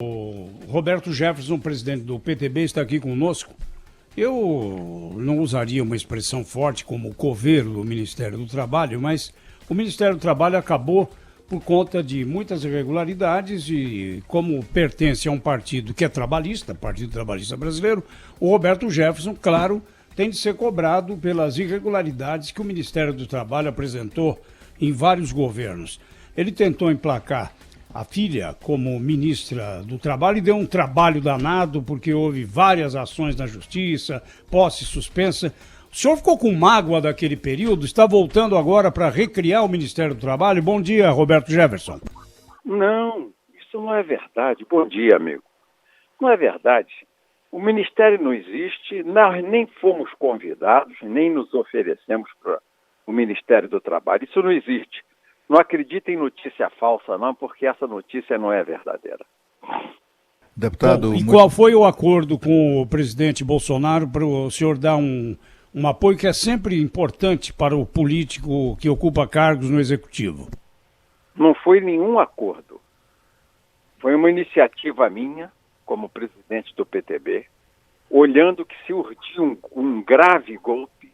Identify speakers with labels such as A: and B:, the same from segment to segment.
A: O Roberto Jefferson, presidente do PTB, está aqui conosco. Eu não usaria uma expressão forte como coveiro do Ministério do Trabalho, mas o Ministério do Trabalho acabou por conta de muitas irregularidades e, como pertence a um partido que é trabalhista, Partido Trabalhista Brasileiro, o Roberto Jefferson, claro, tem de ser cobrado pelas irregularidades que o Ministério do Trabalho apresentou em vários governos. Ele tentou emplacar a filha como ministra do Trabalho e deu um trabalho danado porque houve várias ações na justiça, posse suspensa. O senhor ficou com mágoa daquele período? Está voltando agora para recriar o Ministério do Trabalho? Bom dia, Roberto Jefferson.
B: Não, isso não é verdade. Bom dia, amigo. Não é verdade. O Ministério não existe, nós nem fomos convidados, nem nos oferecemos para o Ministério do Trabalho. Isso não existe. Não acredite em notícia falsa, não, porque essa notícia não é verdadeira.
A: Deputado, e qual foi o acordo com o presidente Bolsonaro para o senhor dar um apoio que é sempre importante para o político que ocupa cargos no Executivo?
B: Não foi nenhum acordo. Foi uma iniciativa minha, como presidente do PTB, olhando que se urdia um grave golpe,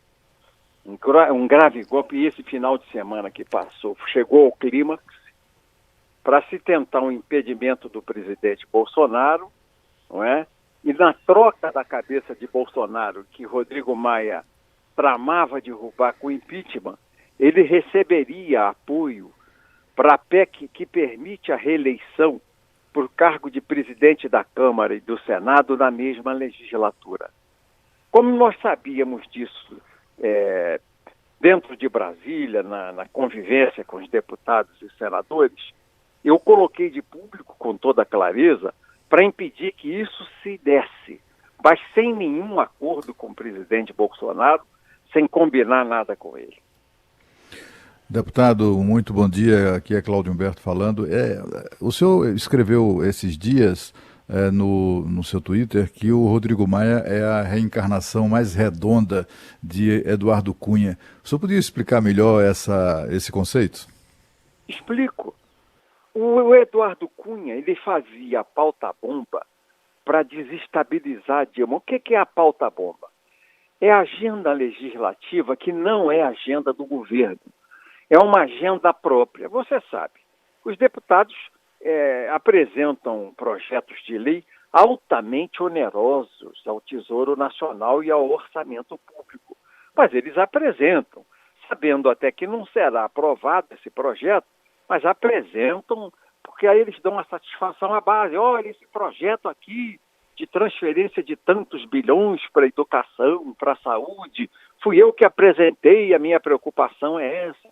B: e esse final de semana que passou chegou ao clímax para se tentar um impedimento do presidente Bolsonaro, não é? E na troca da cabeça de Bolsonaro, que Rodrigo Maia tramava derrubar com impeachment, ele receberia apoio para a PEC que permite a reeleição por cargo de presidente da Câmara e do Senado na mesma legislatura. Como nós sabíamos disso dentro de Brasília, na convivência com os deputados e senadores, eu coloquei de público com toda clareza para impedir que isso se desse, mas sem nenhum acordo com o presidente Bolsonaro, sem combinar nada com ele.
C: Deputado, muito bom dia. Aqui é Cláudio Humberto falando. O senhor escreveu esses dias no seu Twitter que o Rodrigo Maia é a reencarnação mais redonda de Eduardo Cunha. O senhor podia explicar melhor esse conceito?
B: Explico. O Eduardo Cunha, ele fazia a pauta-bomba para desestabilizar Dilma. O que é a pauta-bomba? É a agenda legislativa que não é a agenda do governo. É uma agenda própria. Você sabe, os deputados apresentam projetos de lei altamente onerosos ao Tesouro Nacional e ao orçamento público. Mas eles apresentam, sabendo até que não será aprovado esse projeto, mas apresentam, porque aí eles dão a satisfação à base. Olha, esse projeto aqui de transferência de tantos bilhões para a educação, para a saúde, fui eu que apresentei, a minha preocupação é essa.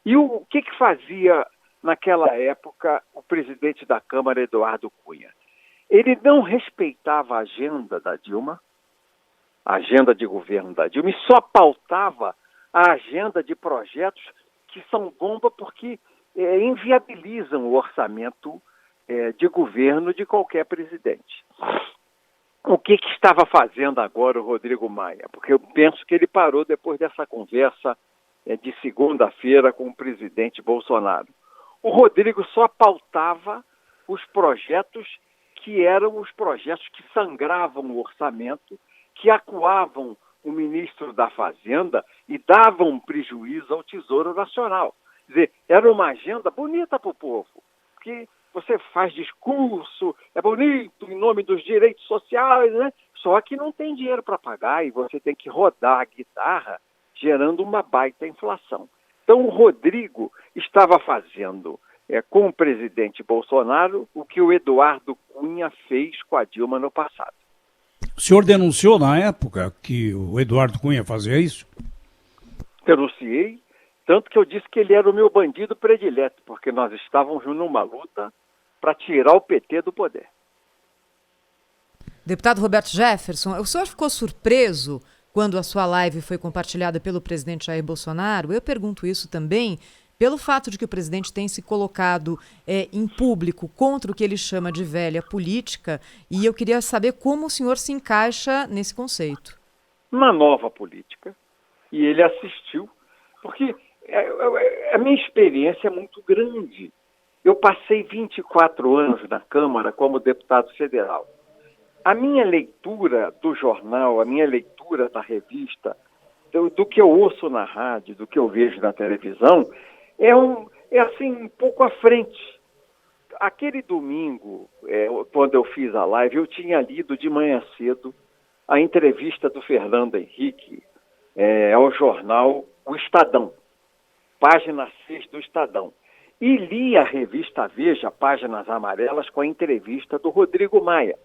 B: E o que fazia naquela época o presidente da Câmara, Eduardo Cunha? Ele não respeitava a agenda da Dilma, a agenda de governo da Dilma, e só pautava a agenda de projetos que são bomba porque inviabilizam o orçamento de governo de qualquer presidente. O que estava fazendo agora o Rodrigo Maia? Porque eu penso que ele parou depois dessa conversa de segunda-feira com o presidente Bolsonaro. O Rodrigo só pautava os projetos que eram os projetos que sangravam o orçamento, que acuavam o ministro da Fazenda e davam prejuízo ao Tesouro Nacional. Quer dizer, era uma agenda bonita para o povo, porque você faz discurso, é bonito em nome dos direitos sociais, né? Só que não tem dinheiro para pagar e você tem que rodar a guitarra, gerando uma baita inflação. Então o Rodrigo estava fazendo com o presidente Bolsonaro o que o Eduardo Cunha fez com a Dilma no passado.
A: O senhor denunciou na época que o Eduardo Cunha fazia isso?
B: Denunciei, tanto que eu disse que ele era o meu bandido predileto, porque nós estávamos numa luta para tirar o PT do poder.
D: Deputado Roberto Jefferson, o senhor ficou surpreso quando a sua live foi compartilhada pelo presidente Jair Bolsonaro? Eu pergunto isso também pelo fato de que o presidente tem se colocado em público contra o que ele chama de velha política, e eu queria saber como o senhor se encaixa nesse conceito.
B: Uma nova política, e ele assistiu, porque a minha experiência é muito grande. Eu passei 24 anos na Câmara como deputado federal. A minha leitura do jornal, a minha leitura da revista, do que eu ouço na rádio, do que eu vejo na televisão, é assim, um pouco à frente. Aquele domingo, quando eu fiz a live, eu tinha lido de manhã cedo a entrevista do Fernando Henrique ao jornal O Estadão, página 6 do Estadão. E li a revista Veja, páginas amarelas, com a entrevista do Rodrigo Maia.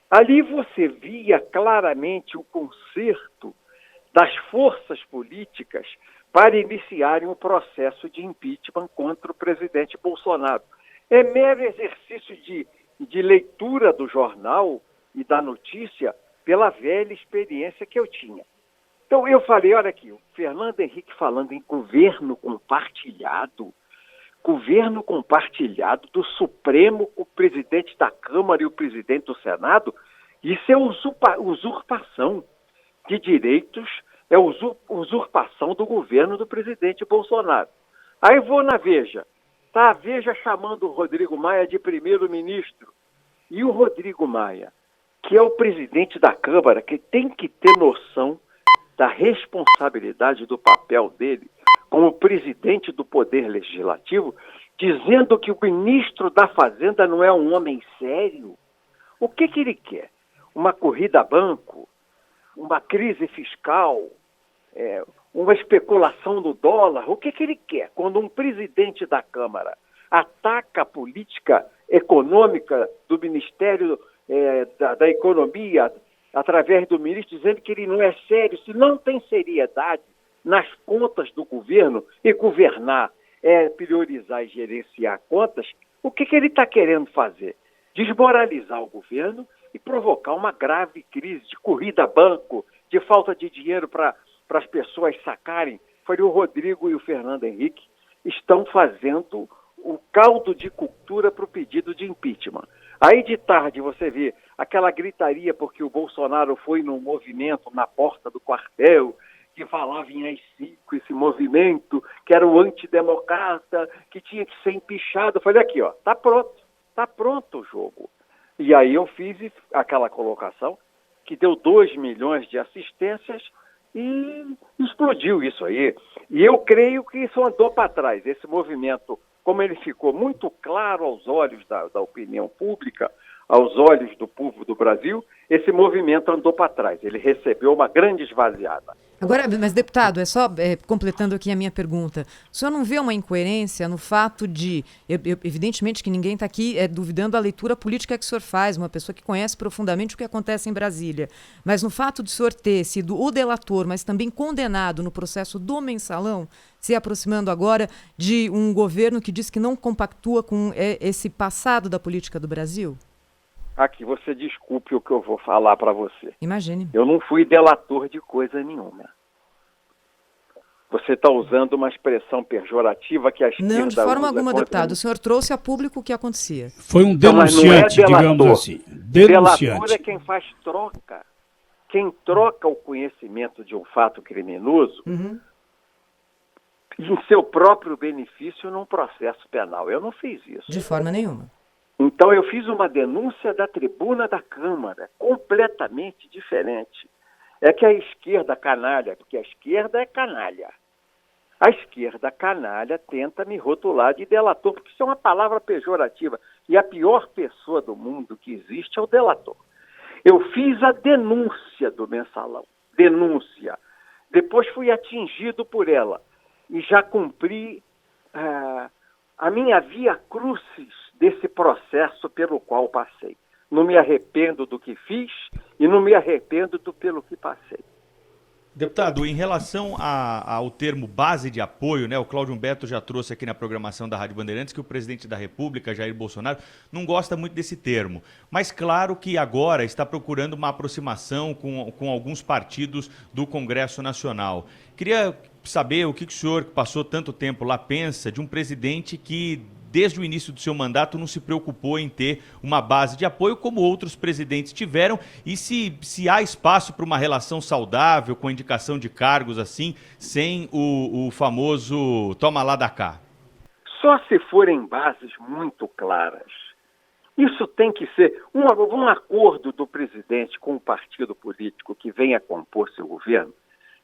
B: Ali você via claramente o concerto das forças políticas para iniciarem um processo de impeachment contra o presidente Bolsonaro. É mero exercício de leitura do jornal e da notícia pela velha experiência que eu tinha. Então eu falei, olha aqui, o Fernando Henrique falando em governo compartilhado do Supremo com o presidente da Câmara e o presidente do Senado, isso é usurpação de direitos, é usurpação do governo do presidente Bolsonaro. Aí vou na Veja, tá a Veja chamando o Rodrigo Maia de primeiro-ministro. E o Rodrigo Maia, que é o presidente da Câmara, que tem que ter noção da responsabilidade do papel dele como presidente do Poder Legislativo, dizendo que o ministro da Fazenda não é um homem sério. O que ele quer? Uma corrida a banco? Uma crise fiscal? Uma especulação no dólar? O que ele quer? Quando um presidente da Câmara ataca a política econômica do Ministério da Economia, através do ministro, dizendo que ele não é sério, se não tem seriedade nas contas do governo, e governar é priorizar e gerenciar contas, o que ele está querendo fazer? Desmoralizar o governo e provocar uma grave crise de corrida a banco, de falta de dinheiro para as pessoas sacarem. Foi o Rodrigo e o Fernando Henrique estão fazendo o caldo de cultura para o pedido de impeachment. Aí de tarde você vê aquela gritaria porque o Bolsonaro foi num movimento na porta do quartel, que falava em AI-5, esse movimento, que era o antidemocrata, que tinha que ser empichado. Eu falei, aqui, ó, tá pronto o jogo. E aí eu fiz aquela colocação, que deu 2 milhões de assistências e explodiu isso aí. E eu creio que isso andou para trás. Esse movimento, como ele ficou muito claro aos olhos da opinião pública, aos olhos do povo do Brasil, esse movimento andou para trás. Ele recebeu uma grande esvaziada.
D: Agora, mas deputado, completando aqui a minha pergunta, o senhor não vê uma incoerência no fato de, evidentemente que ninguém está aqui duvidando da leitura política que o senhor faz, uma pessoa que conhece profundamente o que acontece em Brasília, mas no fato de o senhor ter sido o delator, mas também condenado no processo do Mensalão, se aproximando agora de um governo que diz que não compactua com esse passado da política do Brasil?
B: Aqui, você desculpe o que eu vou falar para você.
D: Imagine.
B: Eu não fui delator de coisa nenhuma. Você está usando uma expressão pejorativa que a esquerda
D: não, de forma alguma,
B: contra...
D: deputado. O senhor trouxe a público o que acontecia.
A: Foi um denunciante,
B: não,
A: digamos assim. Denunciante.
B: Delator é quem faz troca. Quem troca o conhecimento de um fato criminoso em seu próprio benefício num processo penal. Eu não fiz isso.
D: De forma nenhuma.
B: Então eu fiz uma denúncia da tribuna da Câmara, completamente diferente. É que a esquerda canalha, porque a esquerda é canalha. A esquerda canalha tenta me rotular de delator, porque isso é uma palavra pejorativa. E a pior pessoa do mundo que existe é o delator. Eu fiz a denúncia do Mensalão. Denúncia. Depois fui atingido por ela. E já cumpri a minha via crucis desse processo pelo qual passei. Não me arrependo do que fiz e não me arrependo pelo que passei.
E: Deputado, em relação ao termo base de apoio, né, o Cláudio Humberto já trouxe aqui na programação da Rádio Bandeirantes que o presidente da República, Jair Bolsonaro, não gosta muito desse termo. Mas claro que agora está procurando uma aproximação com alguns partidos do Congresso Nacional. Queria saber o que o senhor, que passou tanto tempo lá, pensa de um presidente que, desde o início do seu mandato, não se preocupou em ter uma base de apoio como outros presidentes tiveram, e se há espaço para uma relação saudável com a indicação de cargos assim, sem o famoso toma lá da cá.
B: só se forem bases muito claras. Isso tem que ser um acordo do presidente com o partido político que venha compor seu governo.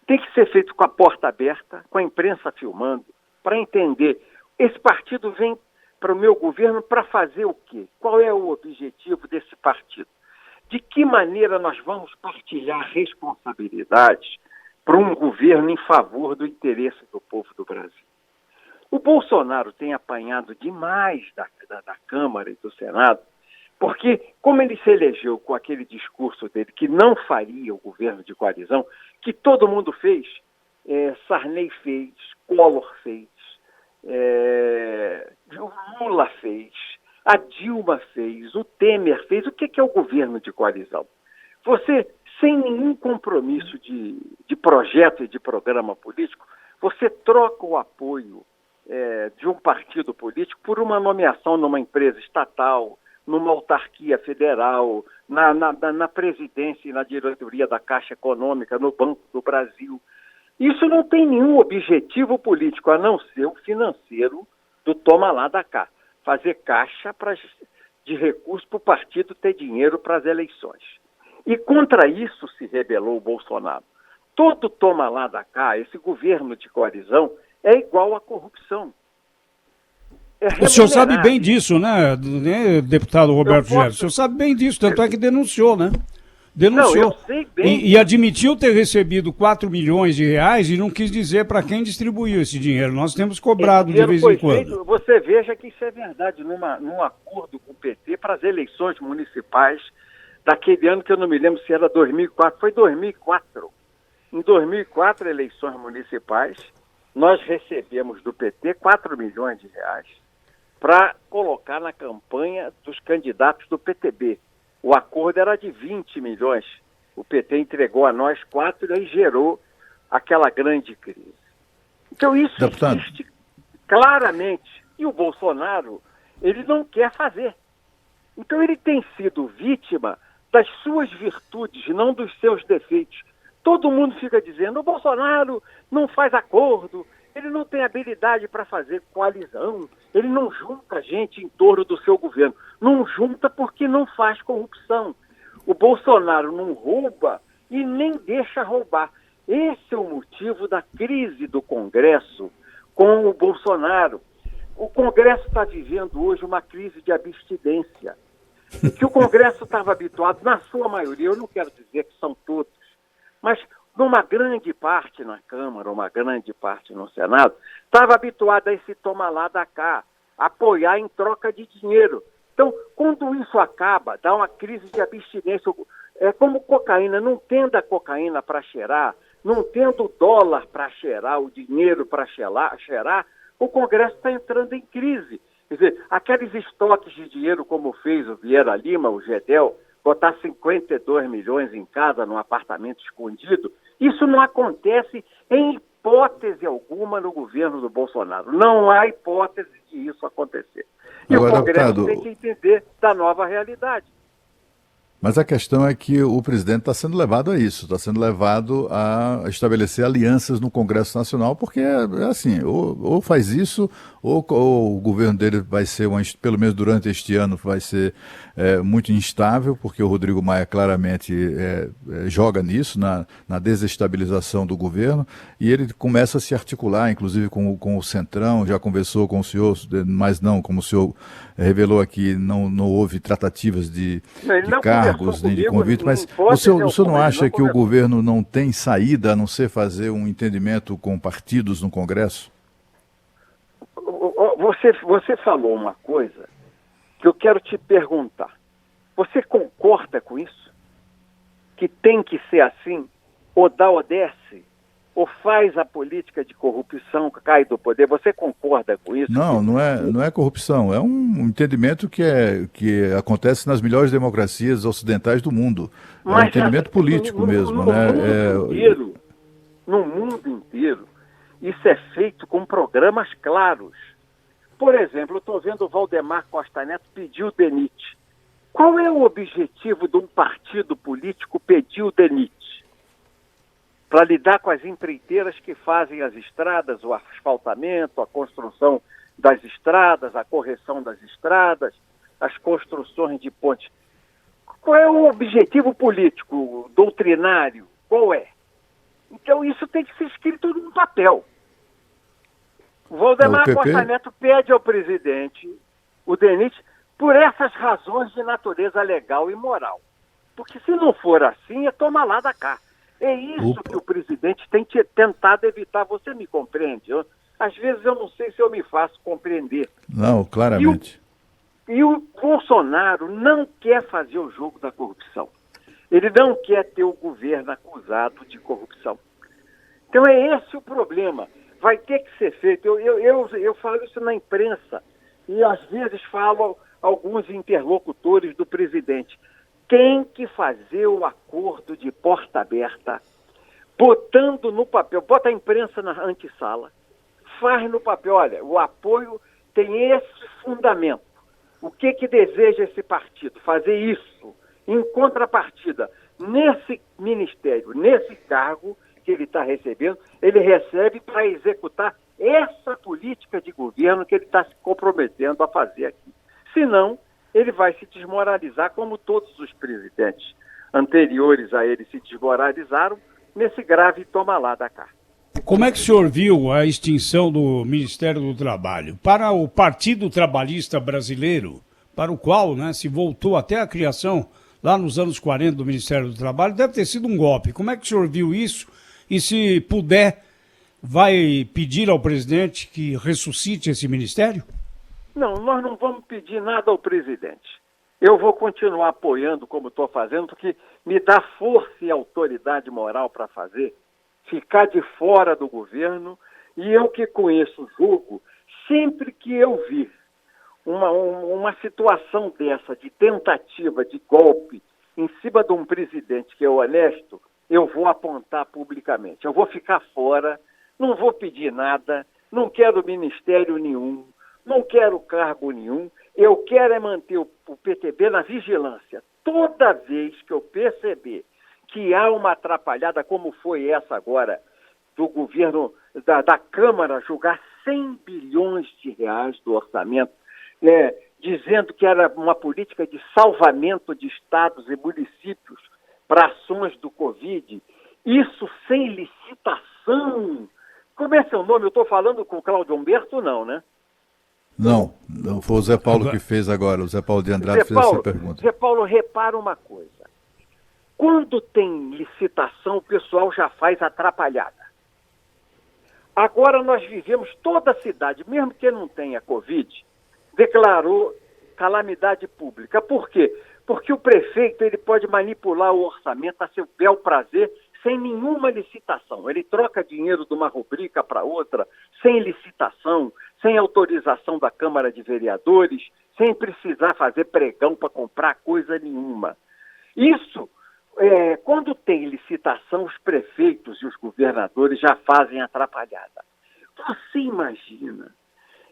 B: Tem que ser feito com a porta aberta, com a imprensa filmando, para entender, esse partido vem para o meu governo para fazer o quê? Qual é o objetivo desse partido? De que maneira nós vamos partilhar responsabilidades para um governo em favor do interesse do povo do Brasil? O Bolsonaro tem apanhado demais da Câmara e do Senado, porque como ele se elegeu com aquele discurso dele que não faria o governo de coalizão, que todo mundo fez, Sarney fez, Collor fez, o Lula fez, a Dilma fez, o Temer fez. O que é o governo de coalizão? Você, sem nenhum compromisso de projeto e de programa político, você troca o apoio de um partido político por uma nomeação numa empresa estatal, numa autarquia federal, na presidência e na diretoria da Caixa Econômica, no Banco do Brasil. Isso não tem nenhum objetivo político, a não ser o financeiro do toma lá da cá. Fazer caixa de recursos para o partido ter dinheiro para as eleições. E contra isso se rebelou o Bolsonaro. Todo toma lá da cá, esse governo de coalizão, é igual à corrupção.
A: O senhor sabe bem disso, né, deputado Roberto Jefferson? O senhor sabe bem disso, tanto é que denunciou, né? Denunciou.
B: Não, eu sei bem.
A: E admitiu ter recebido 4 milhões de reais e não quis dizer para quem distribuiu esse dinheiro. Nós temos cobrado de vez em quando.
B: Você veja que isso é verdade, num acordo com o PT para as eleições municipais daquele ano que eu não me lembro se era 2004, foi 2004. Em 2004, eleições municipais, nós recebemos do PT 4 milhões de reais para colocar na campanha dos candidatos do PTB. O acordo era de 20 milhões. O PT entregou a nós 4 e aí gerou aquela grande crise. Então isso existe claramente. E o Bolsonaro, ele não quer fazer. Então ele tem sido vítima das suas virtudes, não dos seus defeitos. Todo mundo fica dizendo, o Bolsonaro não faz acordo, ele não tem habilidade para fazer coalizão, ele não junta gente em torno do seu governo. Não junta porque não faz corrupção. O Bolsonaro não rouba e nem deixa roubar. Esse é o motivo da crise do Congresso com o Bolsonaro. O Congresso está vivendo hoje uma crise de abstinência. Que o Congresso estava habituado, na sua maioria, eu não quero dizer que são todos, mas numa grande parte na Câmara, uma grande parte no Senado, estava habituado a esse toma lá da cá, apoiar em troca de dinheiro. Então, quando isso acaba, dá uma crise de abstinência. É como cocaína, não tendo a cocaína para cheirar, não tendo o dólar para cheirar, o dinheiro para cheirar, o Congresso está entrando em crise. Quer dizer, aqueles estoques de dinheiro, como fez o Vieira Lima, o Gedel, botar 52 milhões em casa, num apartamento escondido, isso não acontece em hipótese alguma no governo do Bolsonaro. Não há hipótese de isso acontecer. E agora, o Congresso tem que entender da nova realidade.
C: Mas a questão é que o presidente está sendo levado a isso, está sendo levado a estabelecer alianças no Congresso Nacional, porque é assim, ou faz isso, ou o governo dele vai ser, pelo menos durante este ano, vai ser muito instável, porque o Rodrigo Maia claramente joga nisso, na desestabilização do governo, e ele começa a se articular, inclusive com o Centrão, já conversou com o senhor, mas não, como o senhor revelou aqui, não houve tratativas de cargos, nem de convite, mas o senhor não acha que o governo não tem saída a não ser fazer um entendimento com partidos no Congresso?
B: Você falou uma coisa que eu quero te perguntar. Você concorda com isso? Que tem que ser assim? Ou dá ou desce? Ou faz a política de corrupção, cai do poder? Você concorda com isso?
C: Não é corrupção. É um entendimento que acontece nas melhores democracias ocidentais do mundo. É um entendimento político mesmo.
B: No mundo inteiro, isso é feito com programas claros. Por exemplo, eu estou vendo o Valdemar Costa Neto pedir o DENIT. Qual é o objetivo de um partido político pedir o DENIT? Para lidar com as empreiteiras que fazem as estradas, o asfaltamento, a construção das estradas, a correção das estradas, as construções de pontes. Qual é o objetivo político, doutrinário? Qual é? Então isso tem que ser escrito no papel. O Valdemar Costa Neto pede ao presidente, o DENIT, por essas razões de natureza legal e moral. Porque se não for assim, é tomar lá da cá. É isso que o presidente tem tentado evitar. Você me compreende? Às vezes eu não sei se eu me faço compreender.
C: Não, claramente.
B: E o Bolsonaro não quer fazer o jogo da corrupção. Ele não quer ter o governo acusado de corrupção. Então é esse o problema. Vai ter que ser feito. Eu falo isso na imprensa e às vezes falo alguns interlocutores do presidente. Tem que fazer o acordo de porta aberta, botando no papel, bota a imprensa na antessala, faz no papel, olha, o apoio tem esse fundamento. O que deseja esse partido? Fazer isso. Em contrapartida, nesse ministério, nesse cargo que ele está recebendo, ele recebe para executar essa política de governo que ele está se comprometendo a fazer aqui. Senão, ele vai se desmoralizar como todos os presidentes anteriores a ele se desmoralizaram nesse grave toma lá da cá.
A: Como é que o senhor viu a extinção do Ministério do Trabalho? Para o Partido Trabalhista Brasileiro, para o qual se voltou até a criação lá nos anos 40 do Ministério do Trabalho, deve ter sido um golpe. Como é que o senhor viu isso? E se puder, vai pedir ao presidente que ressuscite esse ministério?
B: Não, nós não vamos pedir nada ao presidente. Eu vou continuar apoiando como estou fazendo, porque me dá força e autoridade moral para fazer, ficar de fora do governo, e eu que conheço o jogo, sempre que eu vir uma situação dessa, de tentativa de golpe em cima de um presidente que é honesto, eu vou apontar publicamente. Eu vou ficar fora, não vou pedir nada, não quero ministério nenhum, não quero cargo nenhum, eu quero é manter o PTB na vigilância. Toda vez que eu perceber que há uma atrapalhada, como foi essa agora, do governo, da Câmara julgar 100 bilhões de reais do orçamento, dizendo que era uma política de salvamento de estados e municípios para ações do Covid, isso sem licitação. Como é seu nome? Eu estou falando com o Cláudio Humberto, não, né?
C: Não, foi o Zé Paulo que fez agora, o Zé Paulo de Andrade fez essa pergunta.
B: Zé Paulo, repara uma coisa. Quando tem licitação, o pessoal já faz atrapalhada. Agora nós vivemos, toda a cidade, mesmo que não tenha Covid, declarou calamidade pública. Por quê? Porque o prefeito ele pode manipular o orçamento a seu bel prazer, sem nenhuma licitação. Ele troca dinheiro de uma rubrica para outra, sem licitação, sem autorização da Câmara de Vereadores, sem precisar fazer pregão para comprar coisa nenhuma. Isso, quando tem licitação, os prefeitos e os governadores já fazem atrapalhada. Você imagina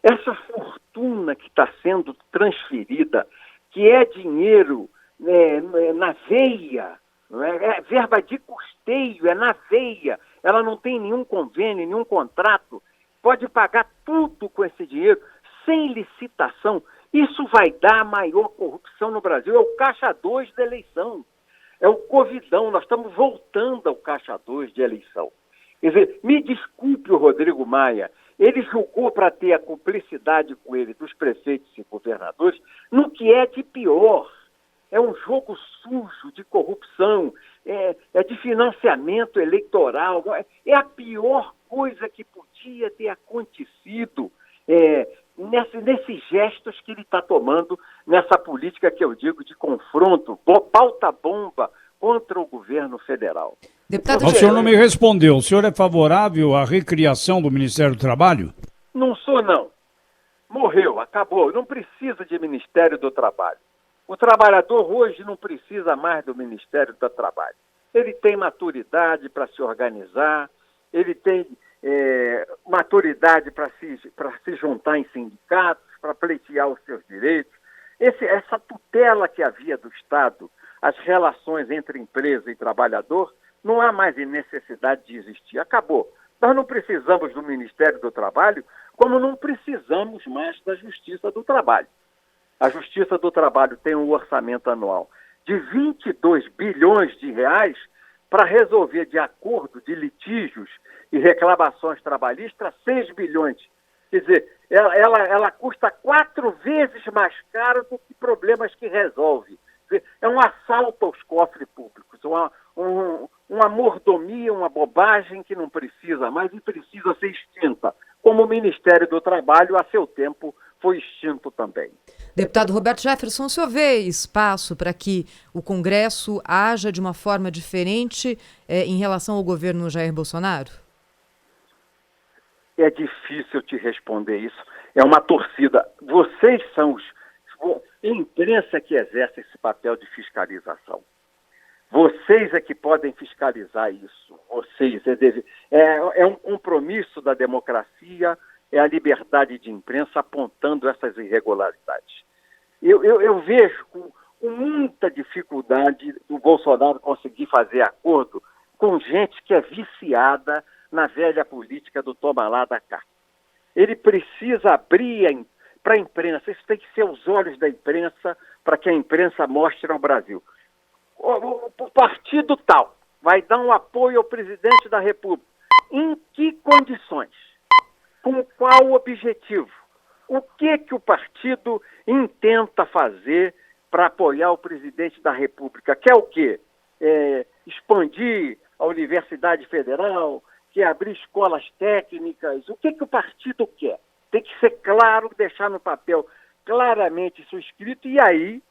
B: essa fortuna que está sendo transferida, que é dinheiro na veia, é verba de custeio, é na veia, ela não tem nenhum convênio, nenhum contrato, pode pagar tudo com esse dinheiro, sem licitação. Isso vai dar a maior corrupção no Brasil, é o caixa 2 da eleição, é o covidão, nós estamos voltando ao caixa 2 de eleição. Quer dizer, me desculpe o Rodrigo Maia, ele julgou para ter a cumplicidade com ele dos prefeitos e governadores no que é de pior. É um jogo sujo de corrupção, é de financiamento eleitoral, é a pior coisa que podia ter acontecido nesses gestos que ele está tomando, nessa política que eu digo de confronto, pauta-bomba contra o governo federal.
A: Deputado, o senhor não me respondeu. O senhor é favorável à recriação do Ministério do Trabalho?
B: Não sou, não. Morreu, acabou. Não precisa de Ministério do Trabalho. O trabalhador hoje não precisa mais do Ministério do Trabalho. Ele tem maturidade para se organizar, ele tem maturidade para se juntar em sindicatos, para pleitear os seus direitos. Essa tutela que havia do Estado, as relações entre empresa e trabalhador, não há mais necessidade de existir. Acabou. Nós não precisamos do Ministério do Trabalho como não precisamos mais da Justiça do Trabalho. A Justiça do Trabalho tem um orçamento anual de 22 bilhões de reais para resolver de acordo de litígios e reclamações trabalhistas 6 bilhões. Quer dizer, ela custa 4 vezes mais caro do que problemas que resolve. Quer dizer, é um assalto aos cofres públicos, uma mordomia, uma bobagem que não precisa mais e precisa ser extinta, como o Ministério do Trabalho, a seu tempo, foi extinto também.
D: Deputado Roberto Jefferson, o senhor vê espaço para que o Congresso haja de uma forma diferente em relação ao governo Jair Bolsonaro?
B: É difícil te responder isso. É uma torcida. Vocês são a imprensa que exerce esse papel de fiscalização. Vocês é que podem fiscalizar isso. Vocês é um compromisso da democracia, é a liberdade de imprensa apontando essas irregularidades. Eu vejo com muita dificuldade o Bolsonaro conseguir fazer acordo com gente que é viciada na velha política do toma lá da cá. Ele precisa abrir para a imprensa, isso tem que ser os olhos da imprensa para que a imprensa mostre ao Brasil. O partido tal vai dar um apoio ao presidente da República. Em que condições? Com qual objetivo? O que o partido intenta fazer para apoiar o presidente da República? Quer o quê? Expandir a Universidade Federal? Quer abrir escolas técnicas? O que o partido quer? Tem que ser claro, deixar no papel claramente isso escrito e aí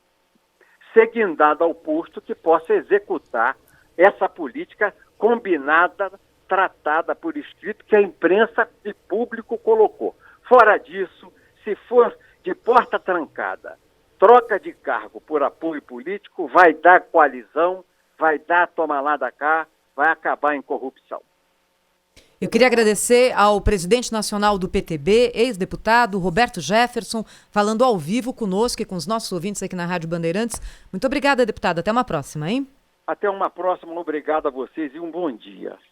B: ser guindado ao posto que possa executar essa política combinada, tratada por escrito, que a imprensa e público colocou. Fora disso, se for de porta trancada, troca de cargo por apoio político, vai dar coalizão, vai dar toma lá da cá, vai acabar em corrupção.
D: Eu queria agradecer ao presidente nacional do PTB, ex-deputado Roberto Jefferson, falando ao vivo conosco e com os nossos ouvintes aqui na Rádio Bandeirantes. Muito obrigada, deputado. Até uma próxima, hein?
B: Até uma próxima. Obrigado a vocês e um bom dia.